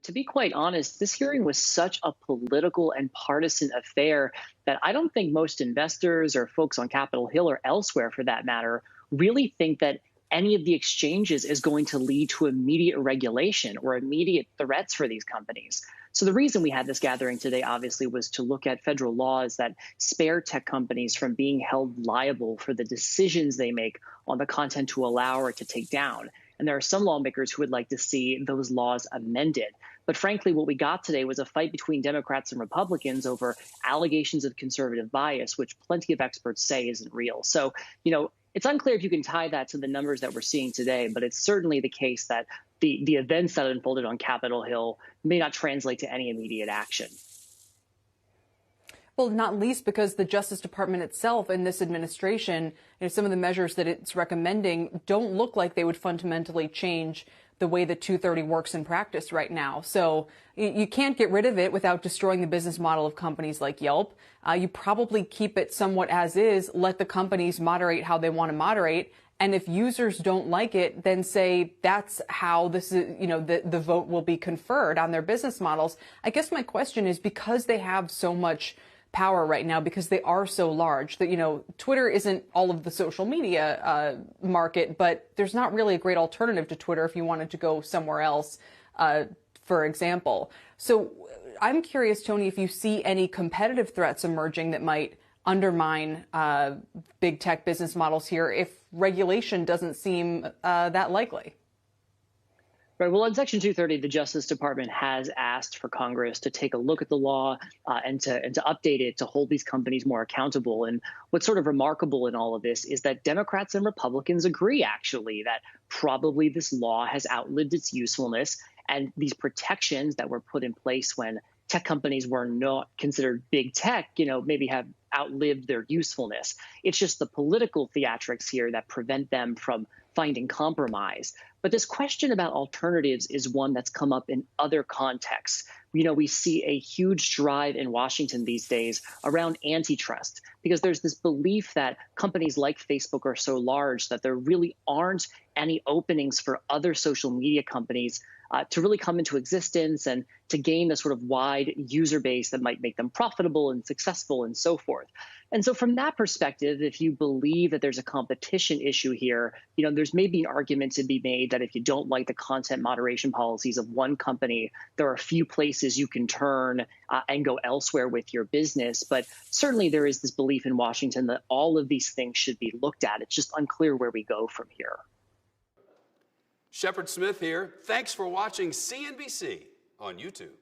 to be quite honest, this hearing was such a political and partisan affair that I don't think most investors or folks on Capitol Hill or elsewhere for that matter really think that any of the exchanges is going to lead to immediate regulation or immediate threats for these companies. So the reason we had this gathering today, obviously, was to look at federal laws that spare tech companies from being held liable for the decisions they make on the content to allow or to take down. And there are some lawmakers who would like to see those laws amended. But frankly, what we got today was a fight between Democrats and Republicans over allegations of conservative bias, which plenty of experts say isn't real. So, it's unclear if you can tie that to the numbers that we're seeing today, but it's certainly the case that the events that unfolded on Capitol Hill may not translate to any immediate action. Well, not least because the Justice Department itself and this administration, some of the measures that it's recommending don't look like they would fundamentally change the way that 230 works in practice right now. So you can't get rid of it without destroying the business model of companies like Yelp. You probably keep it somewhat as is, let the companies moderate how they want to moderate. And if users don't like it, then say that's how this is, the vote will be conferred on their business models. I guess my question is, because they have so much power right now, because they are so large that, Twitter isn't all of the social media market, but there's not really a great alternative to Twitter if you wanted to go somewhere else, for example. So I'm curious, Tony, if you see any competitive threats emerging that might undermine big tech business models here if regulation doesn't seem that likely. Right. Well, in Section 230, the Justice Department has asked for Congress to take a look at the law and to update it to hold these companies more accountable. And what's sort of remarkable in all of this is that Democrats and Republicans agree, actually, that probably this law has outlived its usefulness. And these protections that were put in place when tech companies were not considered big tech, maybe have outlived their usefulness. It's just the political theatrics here that prevent them from finding compromise. But this question about alternatives is one that's come up in other contexts. We see a huge drive in Washington these days around antitrust, because there's this belief that companies like Facebook are so large that there really aren't any openings for other social media companies to really come into existence and to gain the sort of wide user base that might make them profitable and successful and so forth. And so from that perspective, if you believe that there's a competition issue here, there's maybe an argument to be made that if you don't like the content moderation policies of one company, there are a few places you can turn and go elsewhere with your business. But certainly there is this belief in Washington that all of these things should be looked at. It's just unclear where we go from here. Shepard Smith here. Thanks for watching CNBC on YouTube.